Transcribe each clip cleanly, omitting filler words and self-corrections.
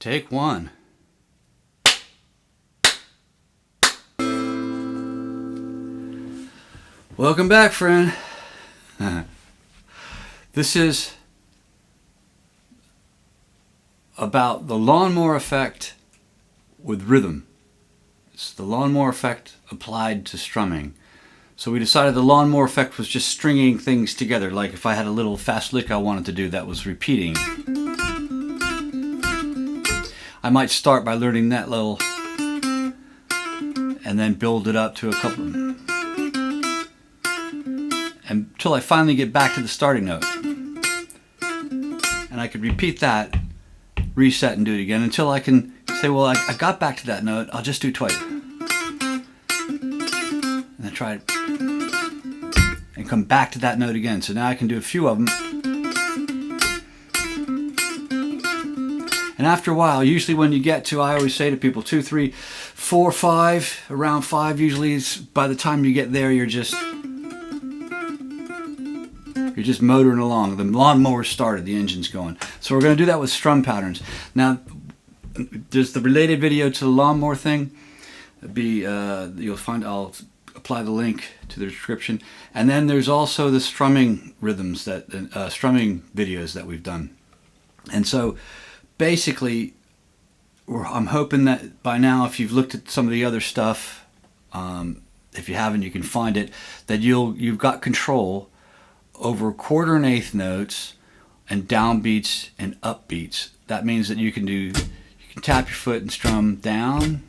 Take one. Welcome back, friend. This is about the Lawnmower Effect with rhythm. It's the Lawnmower Effect applied to strumming. So we decided the Lawnmower Effect was just stringing things together. Like if I had a little fast lick I wanted to do that was repeating, I might start by learning that little and then build it up to a couple until I finally get back to the starting note. And I could repeat that, reset and do it again until I can say, well, I got back to that note, I'll just do twice. And then try it and come back to that note again. So now I can do a few of them. And after a while, usually when you get to, I always say to people, 2, 3, 4, 5, around 5 usually is, by the time you get there, you're just motoring along. The lawnmower started, the engine's going. So we're going to do that with strum patterns. Now, there's the related video to the lawnmower thing. You'll find, I'll apply the link to the description. And then there's also the strumming rhythms, strumming videos that we've done. And so basically, I'm hoping that by now, if you've looked at some of the other stuff, if you haven't, you can find it, that you've got control over quarter and eighth notes and downbeats and upbeats. That means that you can tap your foot and strum down.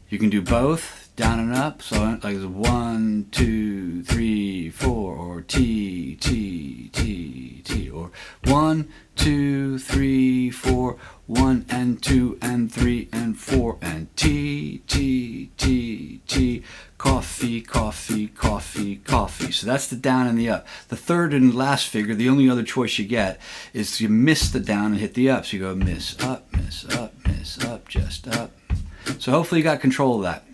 You can do both, down and up. So like 1, 2, 3, 4, or T, T, T, T, or 1, 2, 3, 4, 1 and 2 and 3 and 4 and T, T, T, T, coffee, coffee, coffee, coffee. So that's the down and the up. The third and last figure, the only other choice you get is you miss the down and hit the up. So you go miss, up, miss, up, miss, up, just up. So hopefully you got control of that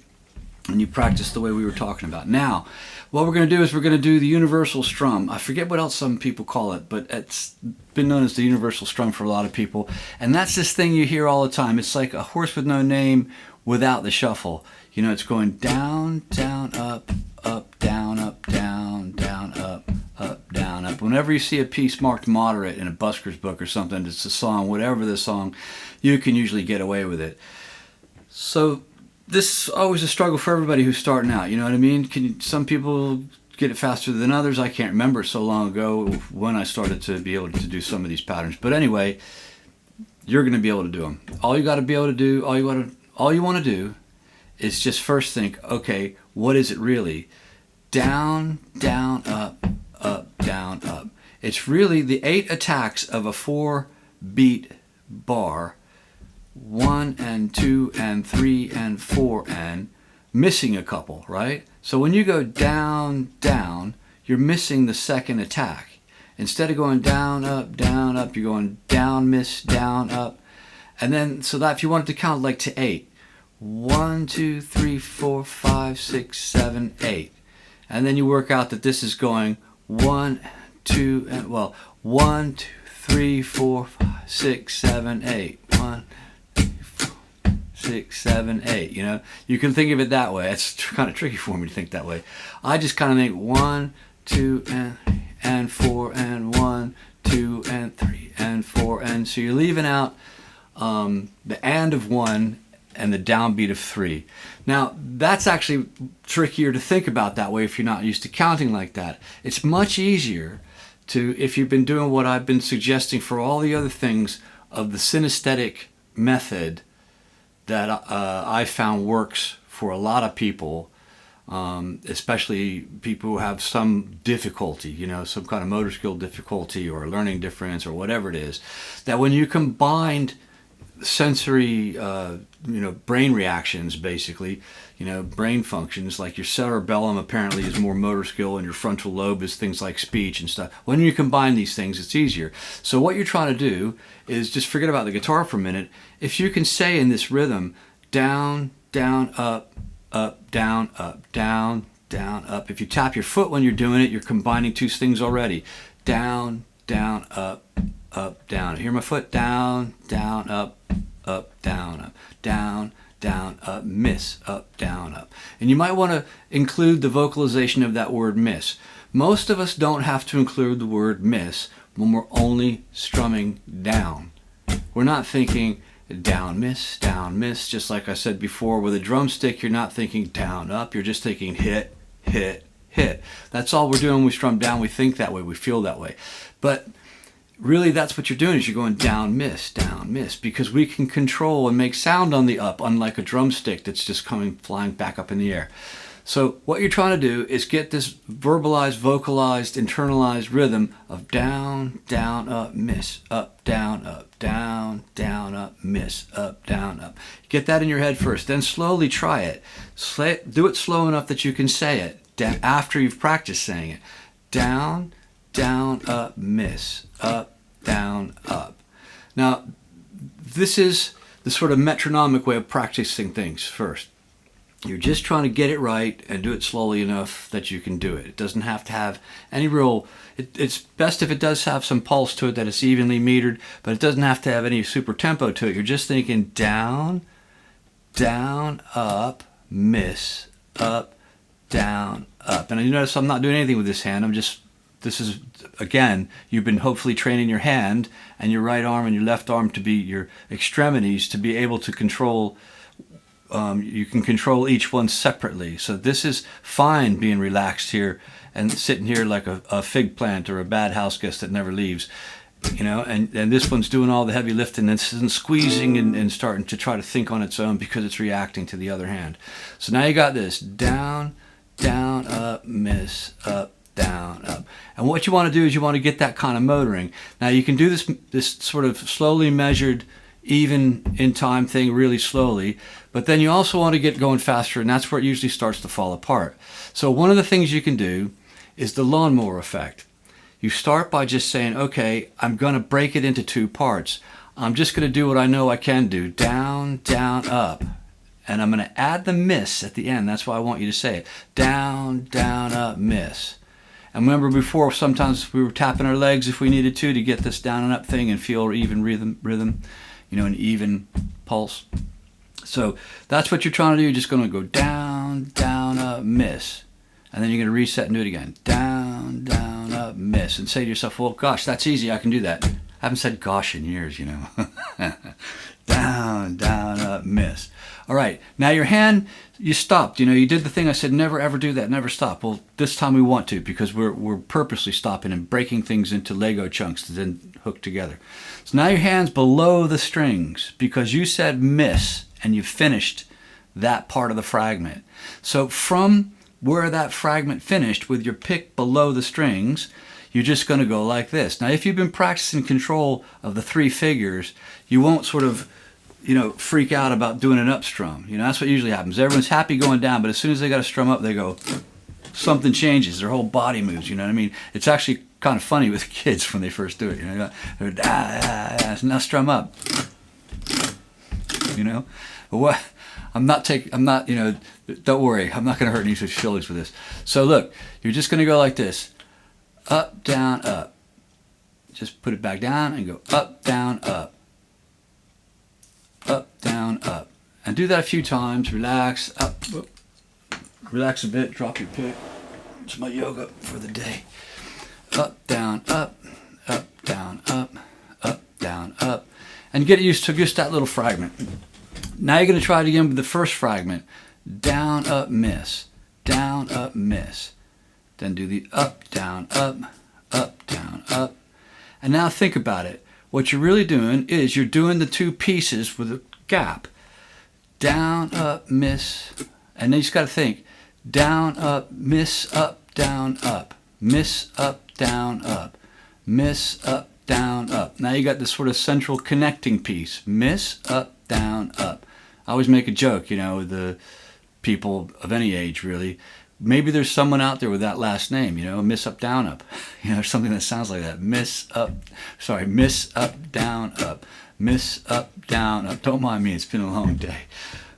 and you practice the way we were talking about. Now, what we're going to do is we're going to do the universal strum. I forget what else some people call it, but it's been known as the universal strum for a lot of people. And that's this thing you hear all the time. It's like a horse with no name without the shuffle. You know, it's going down, down, up, down, up, down, down, up, down, up. Whenever you see a piece marked moderate in a busker's book or something, it's a song, whatever the song, you can usually get away with it. So this is always a struggle for everybody who's starting out, you know what I mean? Some people get it faster than others. I can't remember so long ago when I started to be able to do some of these patterns. But anyway, you're going to be able to do them. All you got to be able to do, all you want to do is just first think, okay, what is it really? Down, down, up, down, up. It's really the 8 attacks of a 4-beat bar. 1 and 2 and 3 and 4 and missing a couple, right? So when you go down, down, you're missing the second attack. Instead of going down, up, you're going down, miss, down, up. And then, so that if you wanted to count like to 8, 1, 2, 3, 4, 5, 6, 7, 8. And then you work out that this is going 1, 2, and 1, 2, 3, 4, 5, 6, 7, 8. 1, 6, 7, 8. You know, you can think of it that way. It's kind of tricky for me to think that way. I just kind of think 1, 2, and 4, and 1, 2, and 3, and 4, and so you're leaving out the and of 1 and the downbeat of 3. Now that's actually trickier to think about that way if you're not used to counting like that. It's much easier to, if you've been doing what I've been suggesting for all the other things of the synaesthetic method that I found works for a lot of people, especially people who have some difficulty, you know, some kind of motor skill difficulty or learning difference or whatever it is, that when you combined sensory, brain reactions, basically, brain functions, like your cerebellum apparently is more motor skill and your frontal lobe is things like speech and stuff. When you combine these things, it's easier. So what you're trying to do is just forget about the guitar for a minute. If you can say in this rhythm, down, down, up, down, down, up. If you tap your foot when you're doing it, you're combining two things already. Down, down, up, up, down. Hear my foot? Down, down, up, down, up, down, down, up, miss, up, down, up. And you might want to include the vocalization of that word miss. Most of us don't have to include the word miss when we're only strumming down. We're not thinking down, miss, just like I said before. With a drumstick, you're not thinking down, up, you're just thinking hit, hit, hit. That's all we're doing when we strum down. We think that way, we feel that way. But really that's what you're doing, is you're going down, miss, because we can control and make sound on the up, unlike a drumstick that's just coming flying back up in the air. So what you're trying to do is get this verbalized, vocalized, internalized rhythm of down, down, up, miss, up, down, up, miss, up, down, up. Get that in your head first, then slowly try it. Do it slow enough that you can say it after you've practiced saying it. Down, down, up, miss, up, down, up. Now, this is the sort of metronomic way of practicing things first. You're just trying to get it right and do it slowly enough that you can do it. It doesn't have to have any real, it's best if it does have some pulse to it, that it's evenly metered, but it doesn't have to have any super tempo to it. You're just thinking down, down, up, miss, up, down, up. And you notice I'm not doing anything with this hand. This is, again, you've been hopefully training your hand and your right arm and your left arm to be your extremities, to be able to control. You can control each one separately. So this is fine, being relaxed here and sitting here like a fig plant or a bad house guest that never leaves, you know, and this one's doing all the heavy lifting and squeezing and starting to try to think on its own because it's reacting to the other hand. So now you got this down, down, up, miss, up, down, up. And what you want to do is you want to get that kind of motoring. Now you can do this sort of slowly measured, even in time thing really slowly, but then you also want to get going faster, and that's where it usually starts to fall apart. So one of the things you can do is the Lawnmower Effect. You start by just saying, okay, I'm going to break it into two parts. I'm just going to do what I know I can do, down, down, up. And I'm going to add the miss at the end. That's why I want you to say it. Down, down, up, miss. And remember before, sometimes we were tapping our legs if we needed to get this down and up thing and feel even rhythm, you know, an even pulse. So that's what you're trying to do. You're just going to go down, down, up, miss. And then you're going to reset and do it again. Down, down, up, miss. And say to yourself, well, gosh, that's easy. I can do that. I haven't said gosh in years, you know. Down, down, up, miss. All right. Now your hand, you stopped. You know, you did the thing I said, never ever do that, never stop. Well, this time we want to, because we're purposely stopping and breaking things into Lego chunks to then hook together. So now your hand's below the strings because you said miss and you finished that part of the fragment. So from where that fragment finished with your pick below the strings, you're just going to go like this. Now, if you've been practicing control of the three figures, you won't sort of, you know, freak out about doing an up strum. You know, that's what usually happens. Everyone's happy going down, but as soon as they got to strum up, they go, something changes. Their whole body moves, you know what I mean? It's actually kind of funny with kids when they first do it. You know, they're now strum up. You know, but what? I'm not, you know, don't worry. I'm not going to hurt any feelings for this. So look, you're just going to go like this. Up, down, up. Just put it back down and go up, down, up. Up, down, up. And do that a few times. Relax. Up. Relax a bit. Drop your pick. It's my yoga for the day. Up, down, up. Up, down, up. Up, down, up. And get used to just that little fragment. Now you're going to try it again with the first fragment. Down, up, miss. Down, up, miss. Then do the up, down, up, down, up. And now think about it. What you're really doing is you're doing the two pieces with a gap. Down, up, miss. And then you just got to think. Down, up, miss, up, down, up. Miss, up, down, up. Miss, up, down, up. Now you got this sort of central connecting piece. Miss, up, down, up. I always make a joke, you know, with the people of any age, really. Maybe there's someone out there with that last name, you know, miss, up, down, up. You know, something that sounds like that. Miss, up, down, up. Miss, up, down, up. Don't mind me, it's been a long day.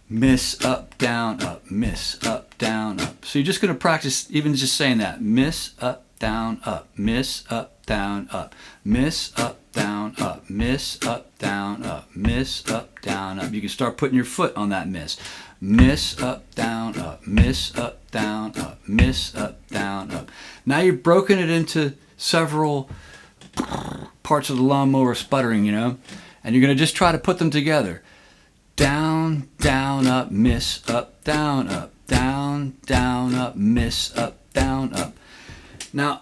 Miss, up, down, up. Miss, up, down, up. So you're just going to practice even just saying that. Miss, up, down, up. Miss, up, down, up. Miss, up, down, up, miss, up, down, up, miss, up, down, up. You can start putting your foot on that miss. Miss, up, down, up, miss, up, down, up, miss, up, down, up. Now you've broken it into several parts of the lawnmower sputtering, you know, and you're going to just try to put them together. Down, down, up, miss, up, down, up, down, down, up, miss, up, down, up. Now,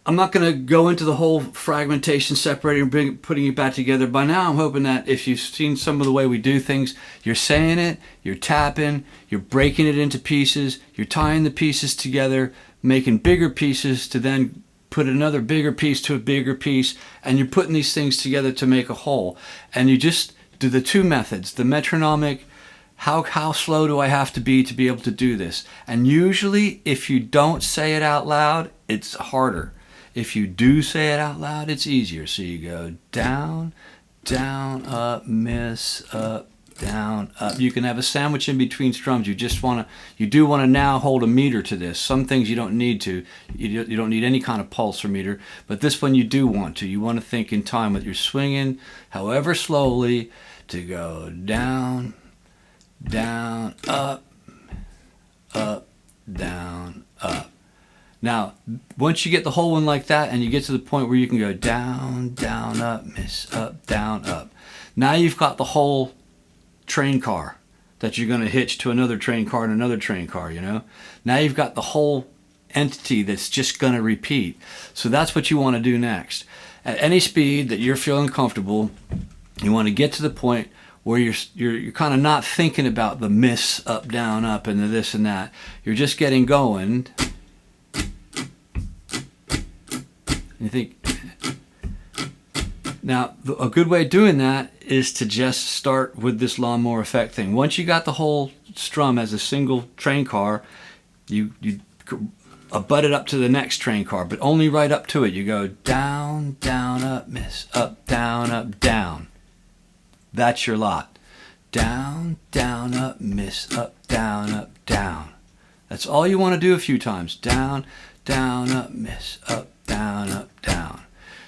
I'm not going to go into the whole fragmentation, separating, putting it back together. By now, I'm hoping that if you've seen some of the way we do things, you're saying it, you're tapping, you're breaking it into pieces, you're tying the pieces together, making bigger pieces to then put another bigger piece to a bigger piece, and you're putting these things together to make a whole. And you just do the two methods, the metronomic, how slow do I have to be able to do this? And usually, if you don't say it out loud, it's harder. If you do say it out loud, it's easier. So you go down, down, up, miss, up, down, up. You can have a sandwich in between strums. You do want to now hold a meter to this. Some things you don't need to. You don't need any kind of pulse or meter. But this one you do want to. You want to think in time with your swinging, however slowly, to go down, down, up, down, up. Now, once you get the whole one like that and you get to the point where you can go down, down, up, miss, up, down, up. Now you've got the whole train car that you're going to hitch to another train car and another train car, you know. Now you've got the whole entity that's just going to repeat. So that's what you want to do next. At any speed that you're feeling comfortable, you want to get to the point where you're kind of not thinking about the miss, up, down, up, and the this and that. You're just getting going. You think, now a good way of doing that is to just start with this Lawnmower Effect thing. Once you got the whole strum as a single train car, you butt it up to the next train car, but only right up to it. You go down, down, up, miss, up, down. That's your lot. Down, down, up, miss, up, down, down. That's all you want to do a few times. Down, down, up, miss, up, down, down.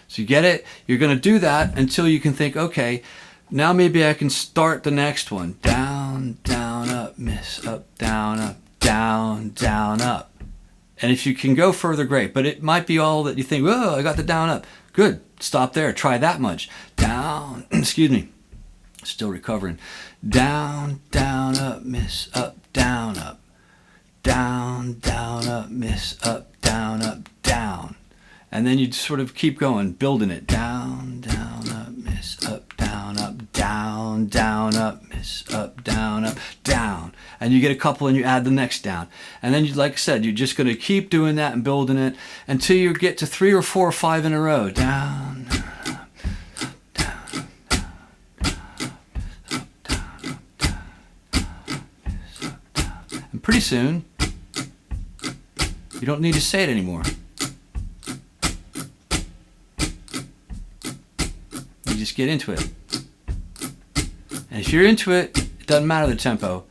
So you get it? You're going to do that until you can think, okay, now maybe I can start the next one. Down, down, up, miss, up, down, down, up. And if you can go further, great. But it might be all that you think, whoa, I got the down, up. Good. Stop there. Try that much. Down, excuse me. Still recovering. Down, down, up, miss, up, down, up. Down, down, up, miss, up, down, down. And then you sort of keep going, building it. Down, down, up, miss, up, down, up, miss, up, down. And you get a couple and you add the next down. And then, like I said, you're just going to keep doing that and building it until you get to 3 or 4 or 5 in a row. Down, and pretty soon, you don't need to say it anymore. You just get into it. And if you're into it, it doesn't matter the tempo.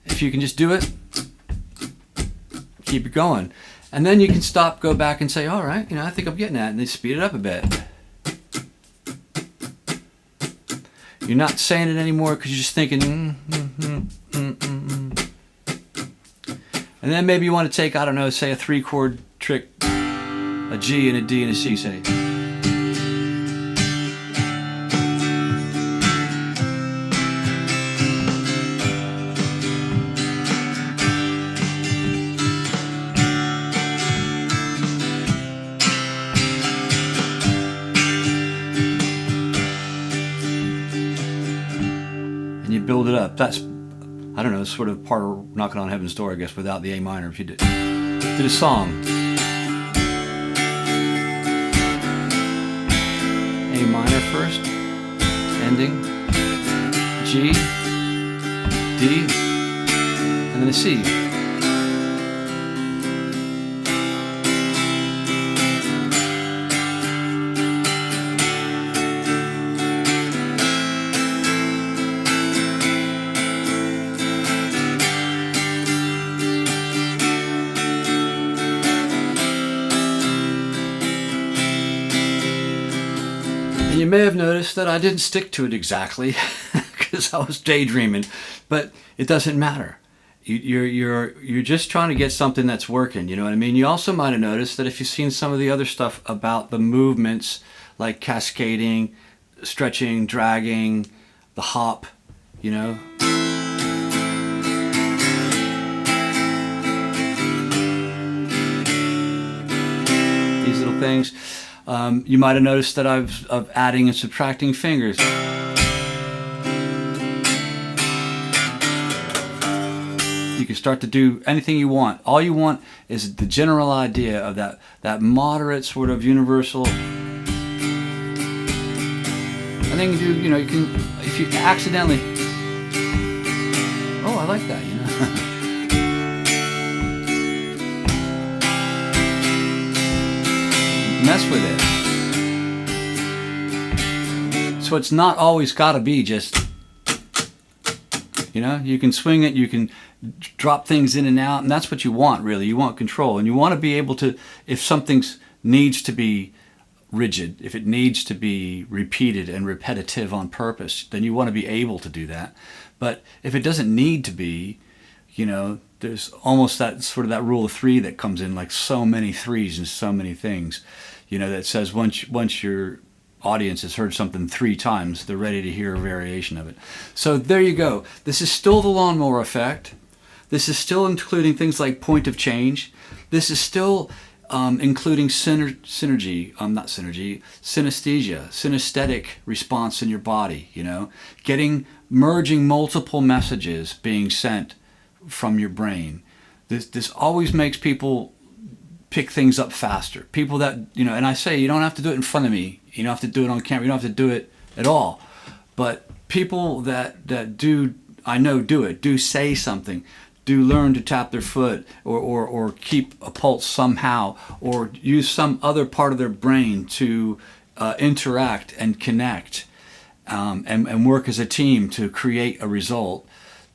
If you can just do it, keep it going. And then you can stop, go back and say, all right, I think I'm getting that. And then speed it up a bit. You're not saying it anymore because you're just thinking, And then maybe you want to take, I don't know, say a 3-chord trick, a G and a D and a C, say. And you build it up. That's, I don't know, sort of part of Knocking on Heaven's Door, I guess, without the A minor. If you did a song. A minor first, ending, G, D, and then a C. You you may have noticed that I didn't stick to it exactly because I was daydreaming, but it doesn't matter. You're just trying to get something that's working, you know what I mean? You also might have noticed that if you've seen some of the other stuff about the movements, like cascading, stretching, dragging, the hop, you know? These little things. You might have noticed that of adding and subtracting fingers. You can start to do anything you want. All you want is the general idea of that moderate sort of universal. And then you know, you can, if you accidentally, oh, I like that, you know. Mess with it. So it's not always got to be just, you know, you can swing it, you can drop things in and out, and that's what you want, really. You want control, and you want to be able to, if something needs to be rigid, if it needs to be repeated and repetitive on purpose, then you want to be able to do that. But if it doesn't need to be, you know, there's almost that sort of that rule of three that comes in, like so many threes and so many things, you know, that says once your audience has heard something 3 times, they're ready to hear a variation of it. So there you go. This is still the Lawnmower Effect. This is still including things like point of change. This is still including synaesthesia, synaesthetic response in your body, you know, merging multiple messages being sent from your brain. This always makes people pick things up faster. People that, you know, and I say you don't have to do it in front of me. You don't have to do it on camera. You don't have to do it at all. But people that do, I know, do say something, do learn to tap their foot or keep a pulse somehow, or use some other part of their brain to interact and connect and work as a team to create a result,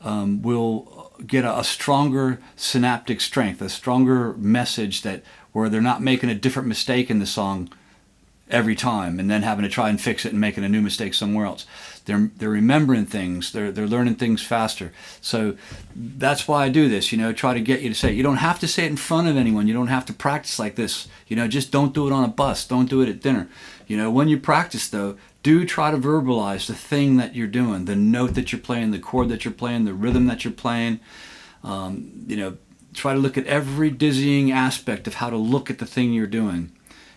will get a stronger synaptic strength, a stronger message where they're not making a different mistake in the song every time and then having to try and fix it and making a new mistake somewhere else. They're remembering things, they're learning things faster. So that's why I do this, you know, try to get you to say it. You don't have to say it in front of anyone, you don't have to practice like this, you know, just don't do it on a bus, don't do it at dinner. You know, when you practice though, do try to verbalize the thing that you're doing, the note that you're playing, the chord that you're playing, the rhythm that you're playing. You know, try to look at every dizzying aspect of how to look at the thing you're doing.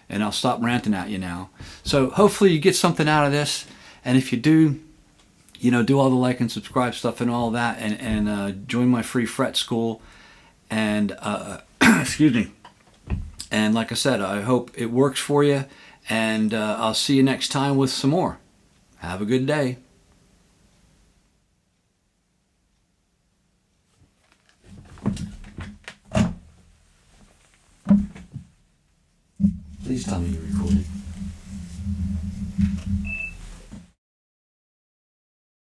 And I'll stop ranting at you now. So hopefully you get something out of this. And if you do, you know, do all the like and subscribe stuff and all that, and join my free fret school. And excuse me. And like I said, I hope it works for you. And I'll see you next time with some more. Have a good day. Please tell me you're recording.